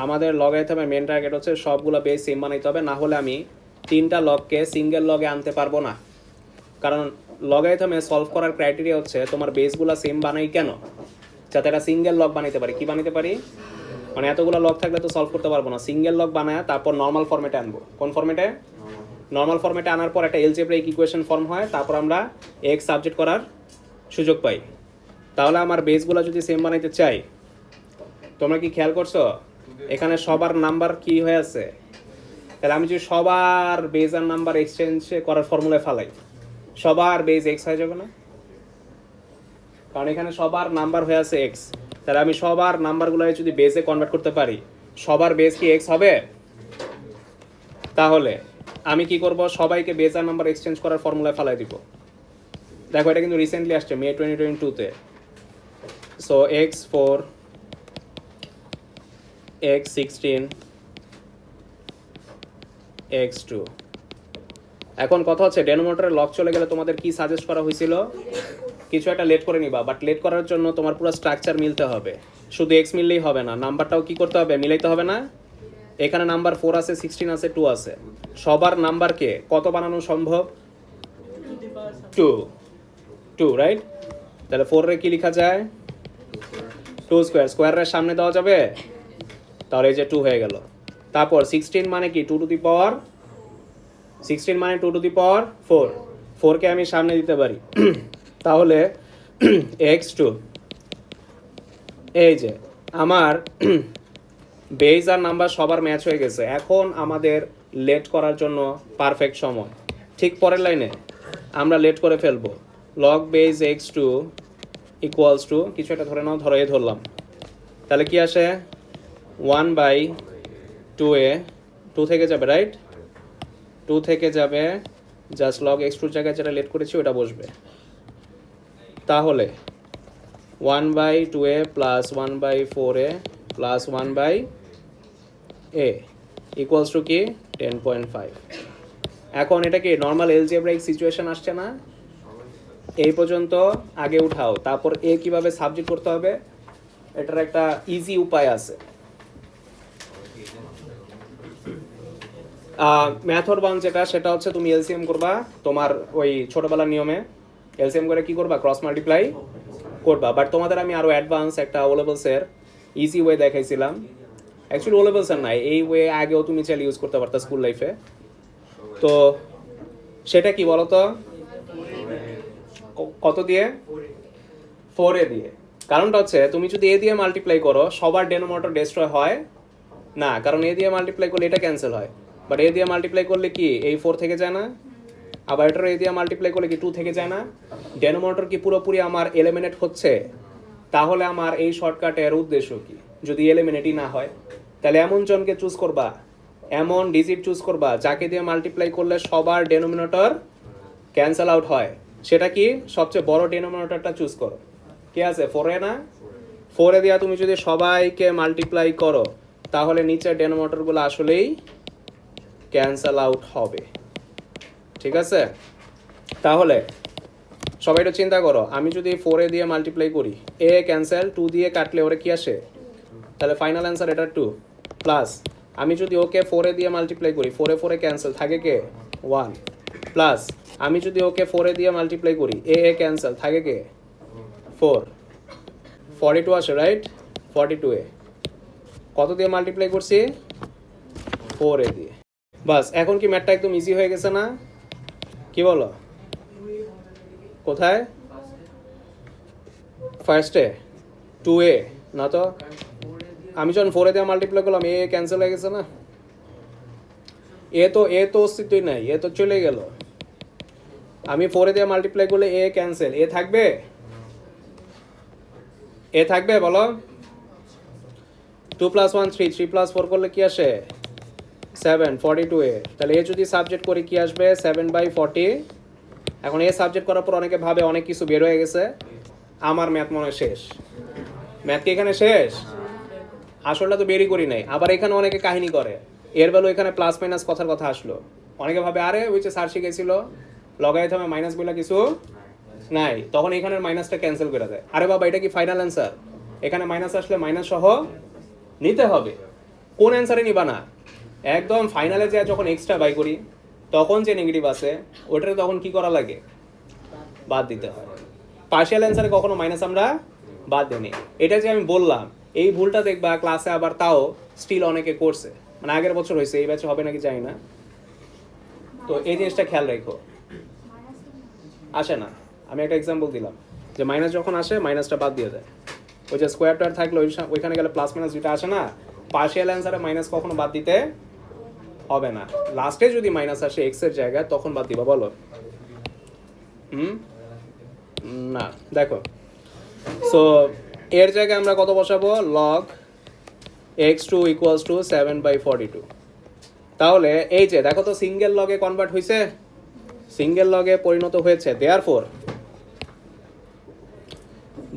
আমাদের লগারিথমের main target হচ্ছে সবগুলো বেস সেম বানাইতে হবে, না হলে আমি 3টা লগকে সিঙ্গেল লগে আনতে পারবো না। কারণ লগারিথমে সলভ করার ক্রাইটেরিয়া হচ্ছে তোমার বেসগুলো সেম বানাই কেন, যাতে একটা সিঙ্গেল লগ বানাইতে পারি। কি বানাইতে পারি মানে এতগুলো লগ থাকলে তো সলভ করতে পারবো না, সিঙ্গেল লগ বানায় তারপর নর্মাল ফরম্যাটে আনবো। কোন ফরম্যাটে? নর্মাল ফরম্যাটে আনার পর একটা এলজেব্রাইক ইকুয়েশন ফর্ম হয়, তারপর আমরা এক্স সাবজেক্ট করার সুযোগ পাই। তাহলে আমার বেসগুলো যদি সেম বানাইতে চাই, তোমরা কি খেয়াল করছো এখানে সবার নাম্বার কি হয়ে আছে? তাহলে আমি যদি সবার বেস আর নাম্বার এক্সচেঞ্জ করার ফর্মুলায় ফালাই, সবার বেস এক্স হয়ে যাবে না? কারণ এখানে সবার নাম্বার হয়ে আছে এক্স। তাহলে আমি সবার নাম্বারগুলো যদি বেসে কনভার্ট করতে পারি, সবার বেস কি এক্স হবে? তাহলে আমি কি করব, সবাইকে বেস আর নাম্বার এক্সচেঞ্জ করার ফর্মুলায় ফালাই দিব। দেখো এটা কিন্তু রিসেন্টলি আসছে মে 2022-তে। So x4 x16 x2। এখন কথা হচ্ছে ডেনোমিনেটরে লগ চলে গেলে তোমাদের কি সাজেস্ট করা হয়েছিল? কিছু একটা লেট করে নিবা, বাট লেট করার জন্য তোমার পুরো স্ট্রাকচার মিলতে হবে। শুধু এক্স মিললেই হবে না, নাম্বারটাও কি করতে হবে? মিলাইতে হবে না? এখানে নাম্বার 4 আছে, 16 আছে, 2 আছে। সবার নাম্বারকে কত বানানো সম্ভব? 2 রাইট? তাহলে 4 রে কি লেখা যায়? 2 স্কোয়ার। স্কোয়ারের সামনে দেওয়া যাবে, তাহলে এই যে 2 হয়ে গেল। তারপর 16 মানে কি? 2 টু দি পাওয়ার 16 মানে 2 টু দি পাওয়ার 4। 4কে আমি সামনে দিতে পারি। তাহলে x2। এই যে আমার বেস আর নাম্বার সবার ম্যাচ হয়ে গেছে। এখন আমাদের লেট করার জন্য পারফেক্ট সময়। ঠিক পরের লাইনে আমরা লেট করে ফেলবো। Log base x2 equals to কিছু একটা ধরে নাও, ধরে ধরলাম। তাহলে কি আসে? 1/2a। 2 থেকে যাবে রাইট? 2 থেকে যাবে, জাস্ট লগ x2 জায়গায় যেটা লেট করেছি ওটা বসবে। তাহলে 1/2a plus 1/4a plus 1/a equals to কি? 10.5। এখন এটা কি নর্মাল এলজেব্রাইক সিচুয়েশন আসছে না? এই পর্যন্ত আগে উঠাও, তারপর এ কিভাবে সাবজেক্ট করতে হবে এটার একটা ইজি উপায় আছে। মেথড 1 যেটা, সেটা হচ্ছে তুমি এলসিএম করবা তোমার ওই ছোটবেলার নিয়মে। এলসিএম করে কি করবা? ক্রস মাল্টিপ্লাই করবা। বাট তোমাদের আমি আরো অ্যাডভান্স একটা ও লেভেলসের ইজি ওয়ে দেখাইছিলাম। অ্যাকচুয়ালি ও লেভেলসের নাই, এই ওয়ে আগেও তুমি চাইলে ইউজ করতে পারতা স্কুল লাইফে। তো সেটা কি বলতো? কত দিয়ে? 4a দিয়ে। কারণটা হচ্ছে তুমি যদি এ দিয়ে মাল্টিপ্লাই করো, সবার ডেনোমিনেটর ডেস্ট্রয় হয় না, কারণ এ দিয়ে মাল্টিপ্লাই করলে এটা ক্যান্সেল হয়। বাট এ দিয়ে মাল্টিপ্লাই করলে কি এই 4 থেকে যায় না? আবার এটার এ দিয়ে মাল্টিপ্লাই করলে কি 2 থেকে যায় না? ডেনোমিনেটর কি পুরোপুরি আমার এলিমিনেট হচ্ছে? তাহলে আমার এই শর্টকাটের উদ্দেশ্য কি যদি এলিমিনেটই না হয়? তাহলে এমন জনকে চুজ করবা, এমন ডিজিট চুজ করবা যাকে দিয়ে মাল্টিপ্লাই করলে সবার ডেনোমিনেটর ক্যান্সেল আউট হয়। সেটা কি? সবচেয়ে বড় ডেনোমিনেটরটা চুজ করো। কে আছে? 4a না? 4a দিয়া তুমি যদি সবাইকে মাল্টিপ্লাই করো, তাহলে নিচের ডেনোমিনেটরগুলো আসলেই ক্যান্সেল আউট হবে। ঠিক আছে? তাহলে সবাই একটু চিন্তা করো, আমি যদি 4a দিয়ে মাল্টিপ্লাই করি, a ক্যান্সেল, 2 দিয়ে কাটলে ওরা কি আসে? তাহলে ফাইনাল অ্যান্সার এটা 2 প্লাস আমি যদি ওকে 4a দিয়ে মাল্টিপ্লাই করি, 4a 4a ক্যান্সেল, থাকে কে? 1 প্লাস আমি যদি ওকে 4a দিয়ে মাল্টিপ্লাই করি, a ক্যান্সেল, থাকে কে? 4। 42 আসে রাইট? 42a কত দিয়ে মাল্টিপ্লাই করছি? 4a দিয়ে। বাস, এখন কি ম্যাথটা একদম ইজি হয়ে গেছে না? কি বলো? কোথায়? ফার্স্টে 2a না তো? আমি যখন 4a দিয়ে মাল্টিপ্লাই করলাম, এ ক্যান্সেল হয়ে গেছে না? এ তো অস্তিত্বই নাই, এ তো চলে গেল। আমি 4a দিয়ে মাল্টিপ্লাই করলে এ ক্যান্সেল, এ থাকবে? এ থাকবে বলো? 2 + 1 3, 3 + 4 করলে কি আসে? 7, 42a। তাহলে এ যদি সাবজেক্ট করি কি আসবে? 7/40। এখন এ সাবজেক্ট করার পর অনেকে ভাবে অনেক কিছু বের হয়ে গেছে, আমার ম্যাথ মনে হয় শেষ। ম্যাথ কি এখানে শেষ? আসলটা তো বেরই করি নাই। আবার এখানে অনেকে কাহিনী করে, এর ভ্যালু এখানে প্লাস মাইনাস কথার কথা আসলো। অনেকে ভাবে আরে ওই যে স্যার শিখেছিল লগারিথমে মাইনাস বলে কিছু নাই, তখন এখানের মাইনাসটা ক্যান্সেল করে দেয়। আরে বাবা, এটা কি ফাইনাল অ্যান্সার? এখানে মাইনাস আসলে মাইনাস সহ নিতে হবে। কোন অ্যান্সারে নিবা না, একদম ফাইনালে যে যখন এক্সট্রা বাই করি তখন যে নেগেটিভ আছে ওটারে তখন কি করা লাগে, বাদ দিতে হয়। পার্শিয়াল অ্যান্সারে কখনো মাইনাস আমরা বাদ দিই। এটা যে আমি বললাম এই ভুলটা দেখবা ক্লাসে আবার তাও স্টিল অনেকে করছে, মানে আগের বছর হয়েছে, এই ব্যাচে হবে নাকি জানি না। তো এই জিনিসটা খেয়াল রাখো, আসে না। আমি একটা এক্সাম্পল দিলাম যে মাইনাস যখন আসে মাইনাসটা বাদ দিয়ে দেয়, ওই যে স্কোয়ারটার থাকলে ওইখানে গেলে প্লাস মাইনাস যেটা আসে না, পার্শিয়াল অ্যান্সারে মাইনাস কখনো বাদ দিতে হবে না। লাস্টে যদি মাইনাস আসে এক্স এর জায়গায় তখন বাদ দিবা, বলো। না, দেখো, সো এর জায়গায় আমরা কত বসাবো, লগ x2 ইকুয়ালস টু 7/42। তাহলে এই যে দেখো তো সিঙ্গেল লগে কনভার্ট হয়েছে, সিঙ্গেল লগে পরিণত হয়েছে।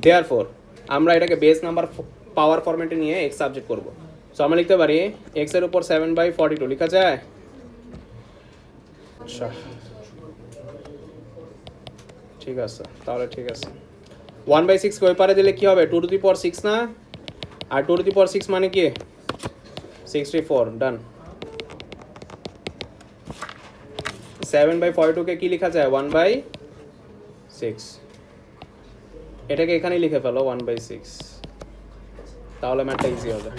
দেয়ারফর আমরা এটাকে বেস নাম্বার পাওয়ার ফরম্যাটে নিয়ে x সাবজেক্ট করব। সো আমরা লিখতে পারি x এর উপর 7/42 লেখা যায়। আচ্ছা ঠিক আছে, তাহলে ঠিক আছে। 1/6 কে ওই পারে দিলে কি হবে, 2 টু দি পাওয়ার 6 না, আর 2 টু দি পাওয়ার 6 মানে কি 64। ডান। 7/42 কে কি লেখা যায়, 1/6। এটাকে এখানেই লিখে ফেলো 1/6, তাহলে ম্যাথটা ইজি হবে।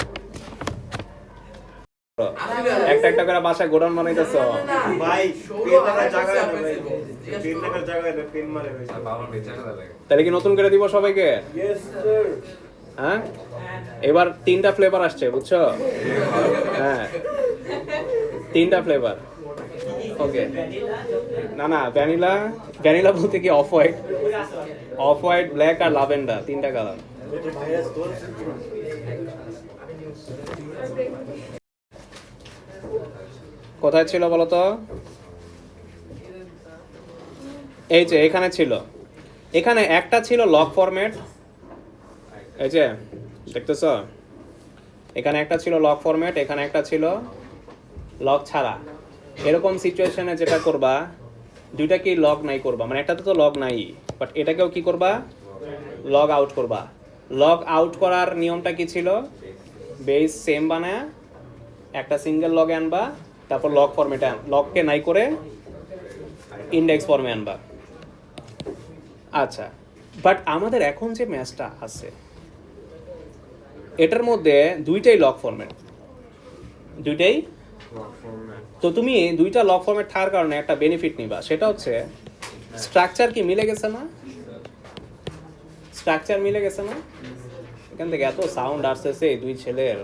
একটা একটা করে বাসায় গোডাউন বানাইতেছ ভাই, পেন রাখার জায়গা নেই ভাই, পেন রাখার জায়গা নেই, পেন মারে ভাই। তাহলে কি নতুন করে দিব সবাইকে? Yes sir. হ্যাঁ, এবার 3টা ফ্লেভার আসছে, বুঝছো? হ্যাঁ, 3টা ফ্লেভার। ওকে, না না, ভ্যানিলা, ভ্যানিলা বলতে কি অফ হোয়াইট, ব্ল্যাক আর লাভেন্ডার, 3টা কালার। এটা ভাইরাস তোর কোথায় ছিল বলো তো? এই যে এখানে ছিল, এখানে একটা ছিল লগ ফরম্যাট, এই যে দেখতেছ, এখানে একটা ছিল লগ ফরম্যাট, এখানে একটা ছিল লগ ছাড়া। এরকম সিচুয়েশনে যেটা করবা, দুইটাকেই লগ নাই করবা, মানে একটাতে তো লগ নাই, বাট এটাকেও কি করবা, লগ আউট করবা। লগ আউট করার নিয়মটা কি ছিল, বেস সেম বানায় একটা সিঙ্গেল লগে আনবা, তারপর লগ ফরম্যাটে লগকে নাই করে ইন্ডেক্স ফর্মে আনবা। আচ্ছা, বাট আমাদের এখন যে ম্যাথটা আছে এটার মধ্যে দুইটাই লগ ফরম্যাট, দুইটাই। তো তুমি দুইটা লগ ফরম্যাট থাকার কারণে একটা বেনিফিট নিবা, সেটা হচ্ছে স্ট্রাকচার কি মিলে গেছে না, স্ট্রাকচার মিলে গেছে না। এখান থেকে এত সাউন্ড আসতেছে এই দুই ছেলের,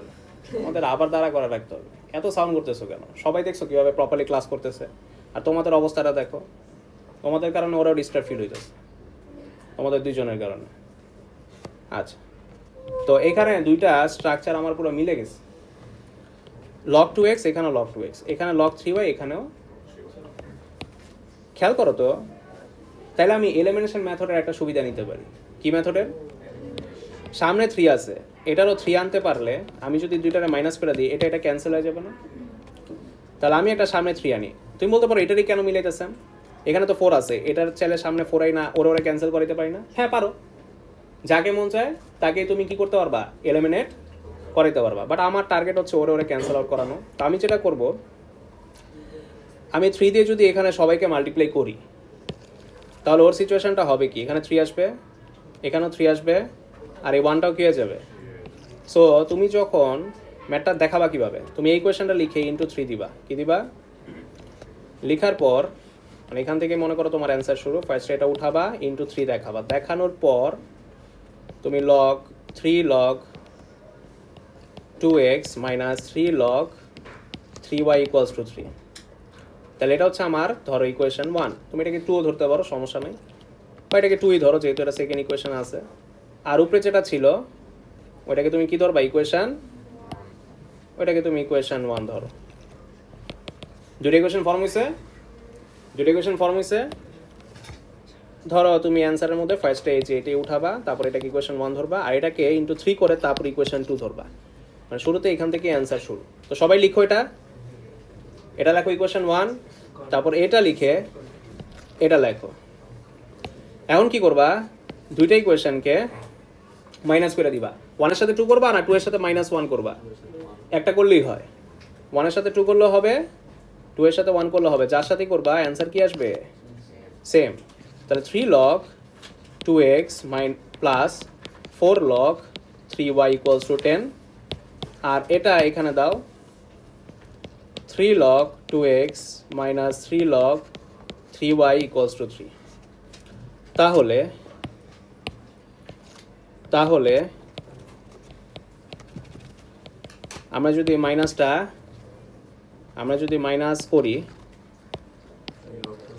আমাদের আবার দাঁড়া করে রাখতে হবে। এত সাউন্ড করতেছো কেন? সবাই দেখছো কিভাবে প্রপারলি ক্লাস করতেছে, আর তোমাদের অবস্থাটা দেখো, তোমাদের কারণে ওরাও ডিস্টার্ব ফিল হইতেছে, তোমাদের দুইজনের কারণে। আচ্ছা, তো এখানে দুইটা স্ট্রাকচার আমার পুরো মিলে গেছে, log 2x এখানেও log 2x, এখানে log 3y এখানেও। খেয়াল করো তো, তাহলে আমি এলিমিনেশন মেথডের একটা সুবিধা নিতে পারি। কি মেথডের? সামনে 3 আছে, এটারও 3 আনতে পারলে আমি যদি দুইটারে মাইনাস করে দিই, এটা ক্যান্সেল হয়ে যাবে না? তাহলে আমি একটা সামনে 3 আনি। তুমি বলতে পারো এটারই কেন মিলাইতেছেন, এখানে তো 4 আছে, এটার চাইলে সামনে 4 আই না, ওরা ক্যান্সেল করে দিতে পারি না? হ্যাঁ পারো, যাকে মন চায় তাকে তুমি কি করতে পারবা, এলিমিনেট করাইতে পারবা। বাট আমার টার্গেট হচ্ছে ওরে ক্যান্সেল আউট করানো। তো আমি যেটা করব, আমি 3 দিয়ে যদি এখানে সবাইকে মাল্টিপ্লাই করি, তাহলে ওর সিচুয়েশনটা হবে কি, এখানে 3 আসবে, এখানেও 3 আসবে, আর এই 1টাও কি হয়ে যাবে। সো তুমি যখন ম্যাথটা দেখাবা কিভাবে, তুমি এই কোয়েশনটা লিখে ইন্টু 3 দিবা। কি দিবা? লেখার পর মানে এখান থেকে মনে করো তোমার অ্যান্সার শুরু, ফার্স্ট এটা উঠাবা, ইন্টু 3 দেখাবা। দেখানোর পর তুমি log 3 log 2x minus 3 log 3y equals to 3। তাহলে এটা হচ্ছে আমার ধরো ইকুয়েশন 1। তুমি এটাকে 2 ধরতে পারো, সমস্যা নেই, বা এটাকে 2ই ধরো যেহেতু এটা সেকেন্ড ইকুয়েশন আছে। আর উপরে যেটা ছিল ওইটাকে তুমি কি ধরবা, ইকুয়েশন, ওইটাকে তুমি ইকুয়েশন 1 ধরো। দুটো ইকুয়েশন ফর্ম হয়েছে, ধরো তুমি অ্যান্সারের মধ্যে ফার্স্টে এই যে এটাই উঠাবা, তারপর এটাকে ইকুয়েশন 1 ধরবা, আর এটাকে ইন্টু 3 করে তারপর ইকুয়েশন 2 ধরবা। মানে শুরুতে এখান থেকে অ্যান্সার শুরু। তো সবাই লিখো, এটা লেখো ইকুয়েশন 1, তারপর এটা লিখে এটা লেখো। এখন কি করবা, দুইটা ইকুয়েশনকে মাইনাস করে দিবা, 1 এর সাথে 2 করবা না 2 এর সাথে -1 করবা। একটা করলেই হয়, 1 এর সাথে 2 করলেও হবে, 2 এর সাথে 1 করলেও হবে, যার সাথেই করবা অ্যান্সার কি আসবে? সেম। তাহলে 3 log 2x plus 4 log 3y equals to 10, আর এটা এখানে দাও 3 log 2x minus 3 log 3y equals to 3। তাহলে আমরা যদি মাইনাস করি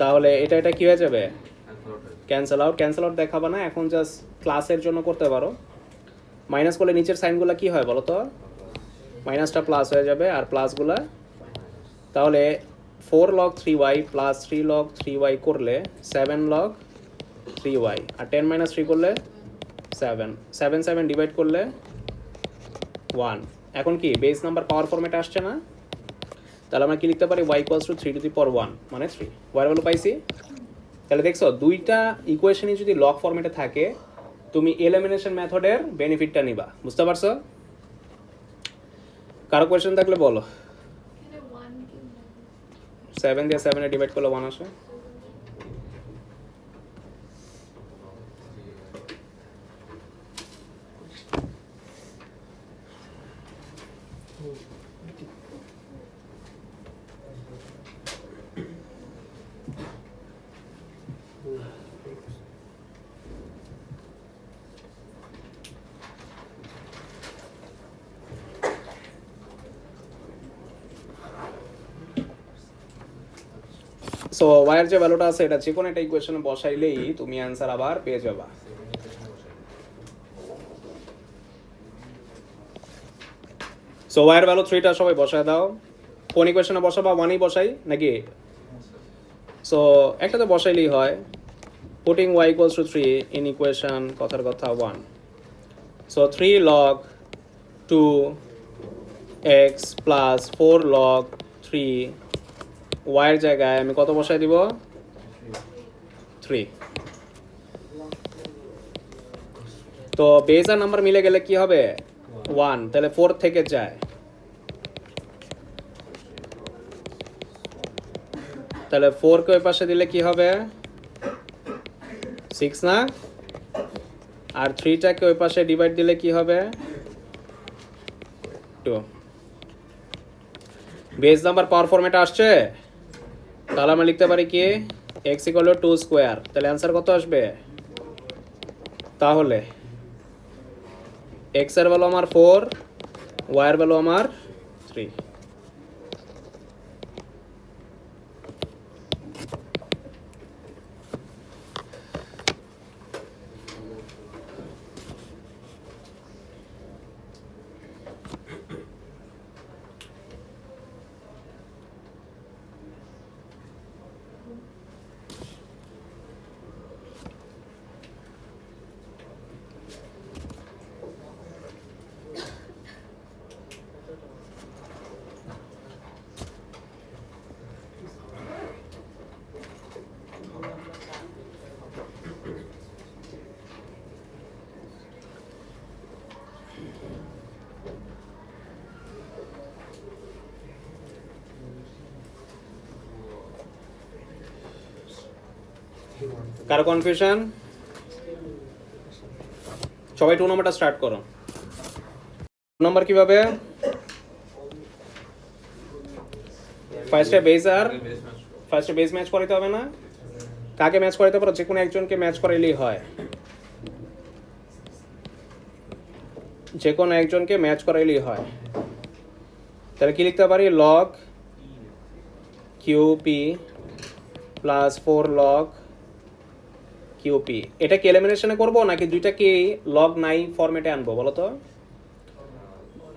তাহলে এটা কি হয়ে যাবে? ক্যান্সেল আউট দেখাবা না, এখন জাস্ট ক্লাসের জন্য করতে পারো। মাইনাস করলে নিচের সাইনগুলো কি হয় বলো তো? মাইনাসটা প্লাস হয়ে যাবে আর প্লাসগুলা, তাহলে 4 log 3y plus 3 log 3y করলে 7 log 3y, আর 10 মাইনাস 3 করলে 7 ডিভাইড করলে 1। এখন কি বেস নাম্বার পাওয়ার ফরম্যাটে আসছে না? তাহলে আমরা কি লিখতে পারি? y equals to 3 to the power 1 মানে 3। y এর ভ্যালু পাইছি। তাহলে দেখছো দুইটা ইকুয়েশনই যদি লগ ফরম্যাটে থাকে তুমি এলিমিনেশন মেথডের বেনিফিটটা নিবা। বুঝতে পারছো? কারো কোয়েশ্চেন থাকলে বলো। 7 দিয়ে 7 এ ডিভাইড করলে 1 আসে। সো y এর যে ভ্যালুটা আছে এটা যে কোনো একটা ইকুয়েশনে বসাইলেই তুমি অ্যানসার আবার পেয়ে যাবা। সো y এর ভ্যালু 3টা সবাই বসায় দাও। কোন ইকুয়েশনে বসাবা? 1ই বসাই নাকি? সো একটাতে বসাইলেই হয়। Putting y equals to 3 in equation কথার কথা 1। So 3 log 2x plus 4 log 3 y এর জায়গায় আমি কত বসাই দিব? 3। তো বেস আর নাম্বার মিলে গেলে কি হবে? 1। তাহলে 4 থেকে যায়, তাহলে 4 কে ওই পাশে দিলে কি হবে? 6 না? আর 3টাকে ওই পাশে ডিভাইড দিলে কি হবে? 2। বেস নাম্বার পাওয়ার ফরম্যাটে আসছে। তাহলে আমরা লিখতে পারি কি? x equal to 2 square. তাহলে অ্যানসার কত আসবে? তাহলে x এর ভ্যালু আমার 4, y এর ভ্যালু আমার 3। কারো কনফিউশন? সবাই 2 নম্বরটা স্টার্ট করো। 2 নম্বর কিভাবে? ফার্স্টে বেস ম্যাচ করাইতে হবে না? কাকে ম্যাচ করাইতে পারো? যে কোনো একজনকে ম্যাচ করাইলেই হয়। যে কোনো একজনকে ম্যাচ করাইলেই হয়। তাহলে কি লিখতে পারি? log qp plus 4 log qp। এটা কি এলিমিনেশনে করব নাকি দুইটাকে log নাই ফরম্যাটে আনবো বলো তো?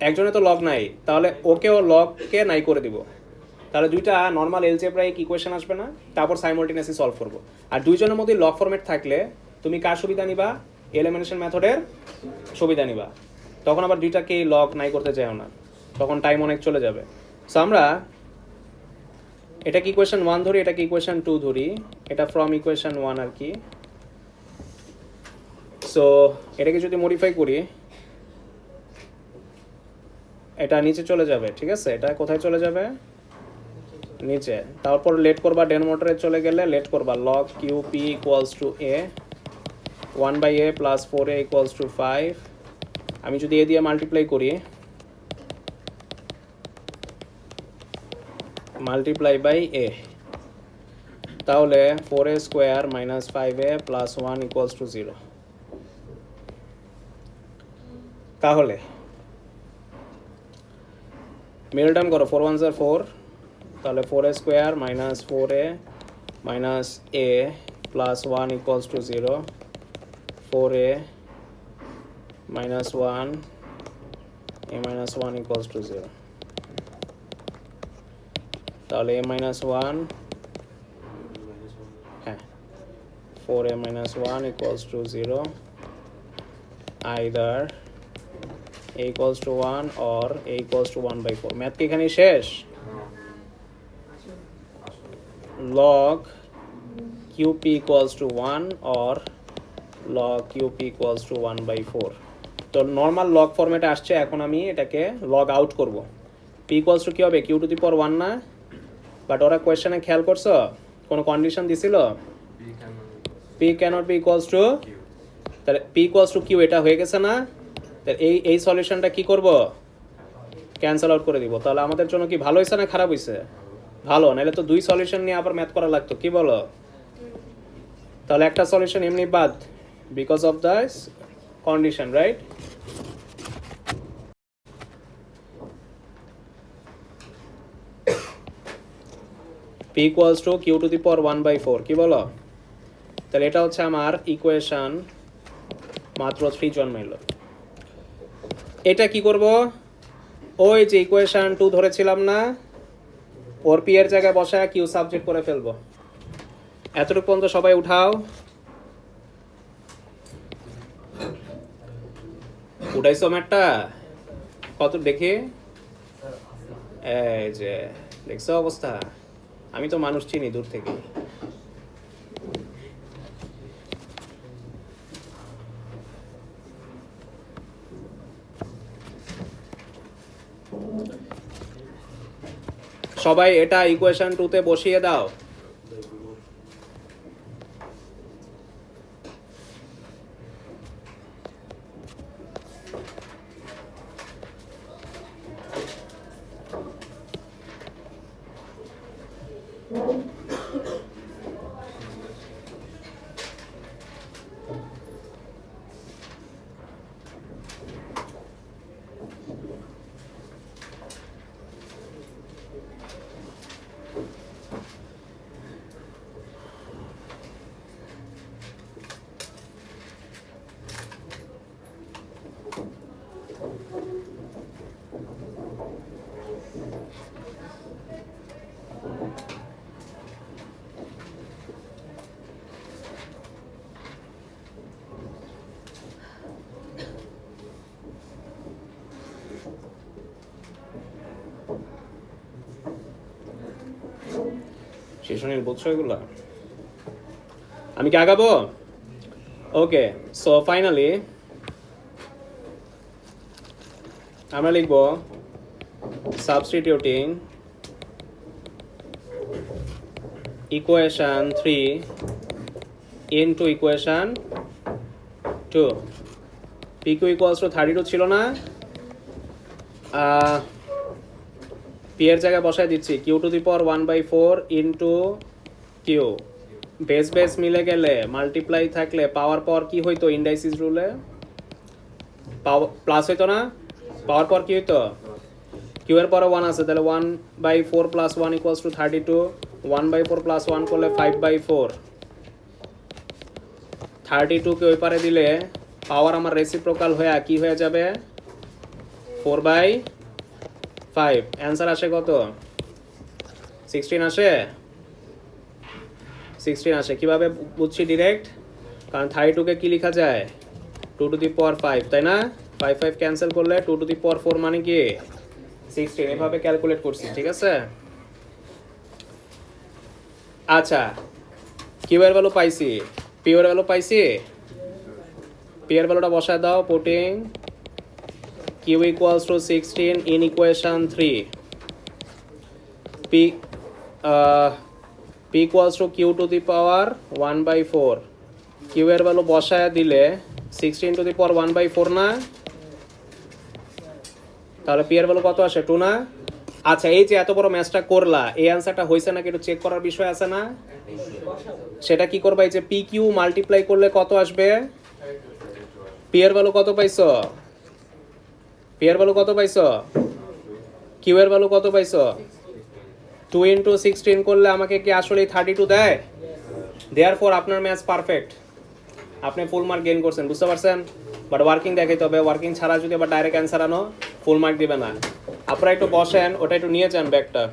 একজনে তো log নাই, তাহলে ওকেও log কে নাই করে দিব। তাহলে দুইটা নর্মাল এলজেব্রাইক ইকুয়েশন আসবে না, তারপর সাইমultaneously সলভ করব। আর দুইজনের মধ্যে লগ ফরম্যাট থাকলে তুমি কার সুবিধা নিবা? এলিমিনেশন মেথডের সুবিধা নিবা। তখন আবার দুইটাকে লগ নাই করতে চাইও না, তখন টাইম অনেক চলে যাবে। সো আমরা এটা কি ইকুয়েশন 1 ধরি, এটা কি ইকুয়েশন 2 ধরি, এটা ফ্রম ইকুয়েশন 1 আর কি। সো এটাকে যদি মডিফাই করি, এটা নিচে চলে যাবে, ঠিক আছে? এটা কোথায় চলে যাবে? নিচে। তারপর লেট করবা ডেনোমিনেটরে চলে গেলে লেট করবা log qp equals to a 1/a plus 4a equals to 5। আমি যদি a দিয়ে মাল্টিপ্লাই করি, মাল্টিপ্লাই বাই a, তাহলে 4a square minus 5a plus 1 equals to 0। তাহলে মিডল টার্ম করো, 4 1 4, তাহলে 4a square minus 4a minus a plus 1 equals to 0, 4a minus 1 a minus 1 equals to 0। তাহলে a minus 1, হ্যাঁ, 4a minus 1 equals to 0, either a equals to 1 or a equals to 1/4। Math কি এখানে শেষ? log qp equals to 1 or log qp equals to 1/4। তো normal log ফরম্যাটে আসছে, এখন আমি এটাকে লগ আউট করব। p equals to কি হবে? q টু দি পাওয়ার 1 না? বাট ওরা কোয়েশ্চেনে খেয়াল করছো কোনো কন্ডিশন দিছিল? p cannot be equals to, তাহলে p equals to q এটা হয়ে গেছে না? তাহলে এই সলিউশনটা কি করব? ক্যান্সেল আউট করে দিব। তাহলে আমাদের জন্য কি ভালো হয়েছে না খারাপ হয়েছে? ভালো, নাহলে তো দুই সলিউশন নিয়ে আবার ম্যাথ করা লাগতো, কি বলো? তাহলে একটা সলিউশন এমনি বাদ, because of this condition, right? p equals to q to the power 1/4, কি বলো? তাহলে এটা হচ্ছে আমার ইকুয়েশন মাত্র 3 জন্মাইল। এটা কি করব? ওই যে ইকুয়েশন 2 ধরেছিলাম না, ওর পি এর জায়গায় বসায় কিউ সাবজেক্ট করে ফেলবো। এতটুকু পর্যন্ত সবাই উঠাও। উঠাইছো ম্যাটটা? কত দেখি? এই যে দেখছো অবস্থা, আমি তো মানুষ চিনি দূর থেকে। সবাই এটা ইকুয়েশন 2 তে বসিয়ে দাও। শিশুনীল বুঝছো এগুলো? আমি কি আগাবো? ওকে, সো ফাইনালি আমরা লিখব substituting equation 3 into equation 2। pq equals to 32 ছিল না? পি এর জায়গায় বসায় দিচ্ছি Q to the power 1/4 into Q. Base base মিলে গেলে মাল্টিপ্লাই থাকলে পাওয়ার পর কি হইতো? ইন্ডাইসিস রুলে প্লাস হইতো না? পাওয়ার পর কি হইতো? কিউ এর পরে 1 আছে, তাহলে 1/4 প্লাস 1 ইকুয়ালস টু 32। 1/4 প্লাস 1 করলে 5/4। 32 কে ওই পারে দিলে পাওয়ার আমার রেসিপ্রোকাল হয়ে কি হয়ে যাবে? 4/5। অ্যান্সার আসে কত? 16 আসে। 16 আসে। কিভাবে বুঝছি ডিরেক্ট? কারণ 32 কে কি লেখা যায়? 2 টু দি পাওয়ার 5, তাই না? 5 5 ক্যান্সেল করলে 2 টু দি পাওয়ার 4 মানে কি? 16। এভাবে ক্যালকুলেট করছি, ঠিক আছে? আচ্ছা, কিউ এর ভ্যালু পাইছি, পি এর ভ্যালু পাইছি। পি এর ভ্যালুটা বসায় দাও, putting Q equals to 16 in equation 3 P P equals to Q to the power 1/4 Q এর ভ্যালু বসায় দিলে 16 টু দি পাওয়ার 1/4 না, তাহলে পি এর ভ্যালু কত আসে 2 না? আচ্ছা এই যে এত বড় ম্যাথটা করলা, এই অ্যান্সারটা হয়েছে নাকি একটু চেক করার বিষয় আছে না? সেটা কি করবা, এই যে পি কিউ মাল্টিপ্লাই করলে কত আসবে? পি এর ভ্যালু কত পাইছো? পি এর ভ্যালু কত পাইছো? কিউ এর ভ্যালু কত পাইছো? 2 ইন্টু 16 করলে আমাকে কি আসলে 32 দেয়? দেয়ারফর আপনার ম্যাথস পারফেক্ট, আপনি ফুল মার্ক গেইন করছেন, বুঝতে পারছেন? বাট ওয়ার্কিং দেখাইতে হবে, ওয়ার্কিং ছাড়া যদি আবার ডাইরেক্ট অ্যান্সার আনো ফুল মার্ক দিবে না। আপনারা একটু বসেন, ওটা একটু নিয়ে যান ব্যাগটা।